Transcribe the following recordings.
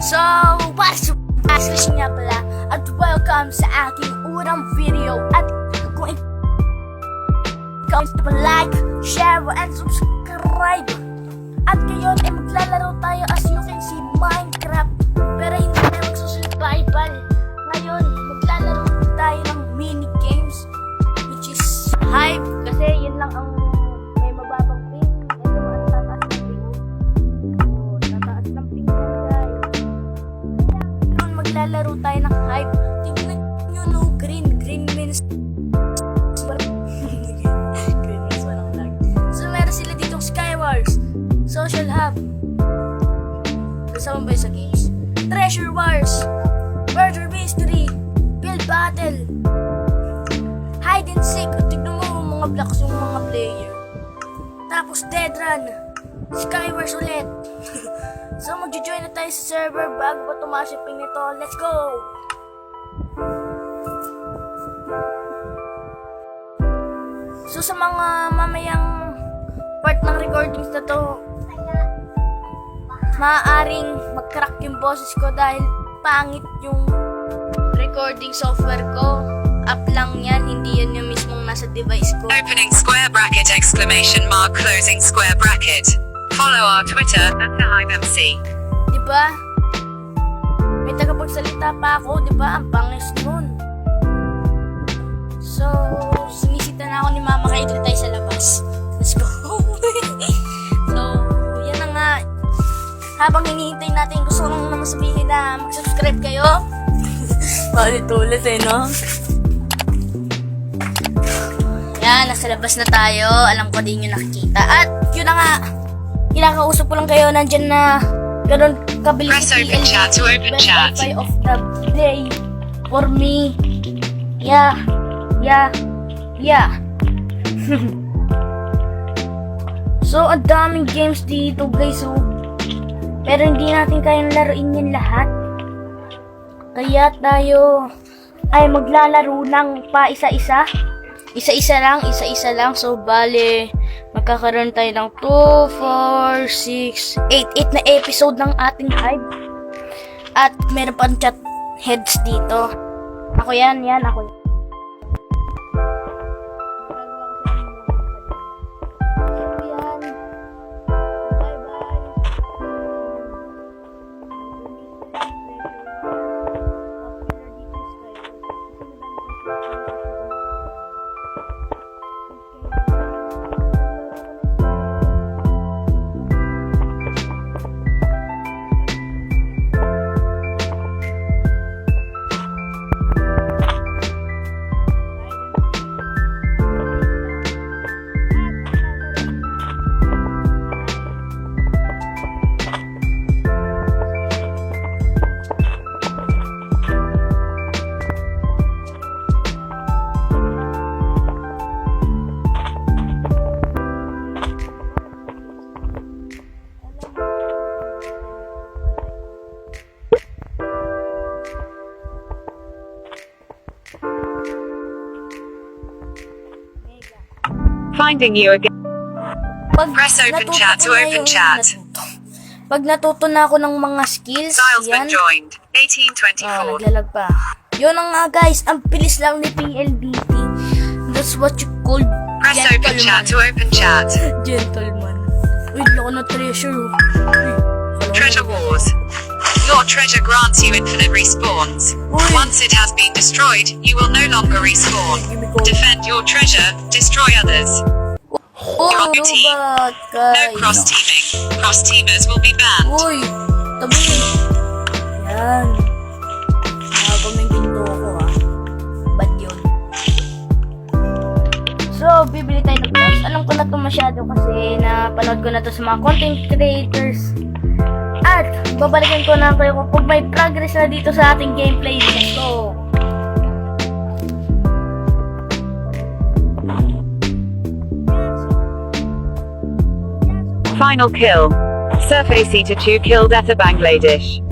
So, what's up? Ashley nga pala at welcome sa aking unang video. At kung ikaw like, share, and subscribe. At ngayon ay maglalaro tayo, as you can see, Minecraft. Pero hindi tayo magsusurvival. Ngayon, maglalaro tayo ng mini games, which is hype. Kasi yun lang ang may mababang ping. Ito ang tataas ng ping. Oh, tataas ng ping yan, guys. Ngayon, maglalaro tayo ng hype. Tingnan nyo, no, green means green means walang lag. So, meron sila ditong Skywars, Social Hub, kasama ba sa games? Treasure Wars, Murder Mystery, Build Battle, Hide and Seek. Tignan mo mga blocks yung mga player. Tapos Dead Run, Skywars ulit. So magjo-join na tayo sa server bago pa tumaas yung ping nito. Let's go! So sa mga mamayang part ng recordings na to, maaaring mag-crack yung boses ko dahil pangit yung recording software ko. App lang yan, hindi yan yung mismong nasa device ko. Opening square bracket exclamation mark closing square bracket. Follow our Twitter at @HypeMC. Diba? May tagapagsalita pa ako, diba? Ang pangis nun. So, sinisita na ako ni Mama kay doon tayo sa labas. Let's go. So, yan na nga. Habang hinihintay natin, gusto ko naman sabihin na mag-subscribe kayo. Paulit-ulit no? Yan, nasa labas na tayo. Alam ko din yung nakikita. At yun na nga, kinakausap ko lang kayo. Nandyan na ganun kabilis Press open chat to open chat. Wi-Fi of the day for me. Yeah. So, ang daming games dito, guys. So, pero hindi natin kayang laruin yan lahat. Kaya tayo ay maglalaro ng pa isa-isa. Isa-isa lang. So, bale, magkakaroon tayo ng 2, 4, 6, 8 na episode ng ating hype. At meron pang chat heads dito. Ako yan, ako yan. Finding you again. Press open Natuto chat to ko na open yung chat. Pag natuto na ako ng mga skills, Styles yan. been joined. Oh, 1824. naglalag pa. Yun ang nga, guys, ang bilis lang ni PLDT. That's what you call Press open chat to open chat. Gentleman. Uy, lako na treasure. Treasure Wars. Your treasure grants you infinite respawns. Uy. Once it has been destroyed, you will no longer respawn. Defend your treasure, destroy others. Oh, You're on your team. lubat, No guys. cross-teaming. Cross-teamers will be banned. Uy, tabi. Yan. Nakabang yung pinto ko, Bad yun. So, bibili tayo ng blocks. Alam ko na to masyado kasi napanood ko na to sa mga content creators. At, babalikan ko na kayo kung may progress na dito sa ating gameplay. Let's go! Final kill. Surface Eater 2 killed at a Bangladesh.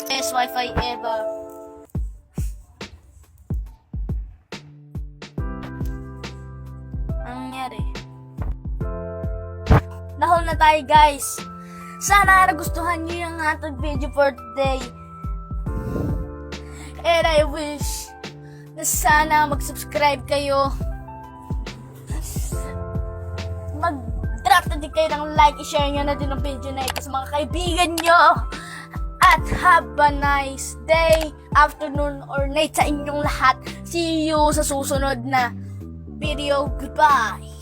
Best Wi-Fi ever. Nahol na tayo guys. Sana nagustuhan niyo yung ating video for today. And I wish na sana mag-subscribe kayo. Mag-drop na din kayo ng like. I-share nyo na din ang video na ito sa mga kaibigan nyo. At have a nice day, afternoon, or night sa inyong lahat. See you sa susunod na video. Goodbye!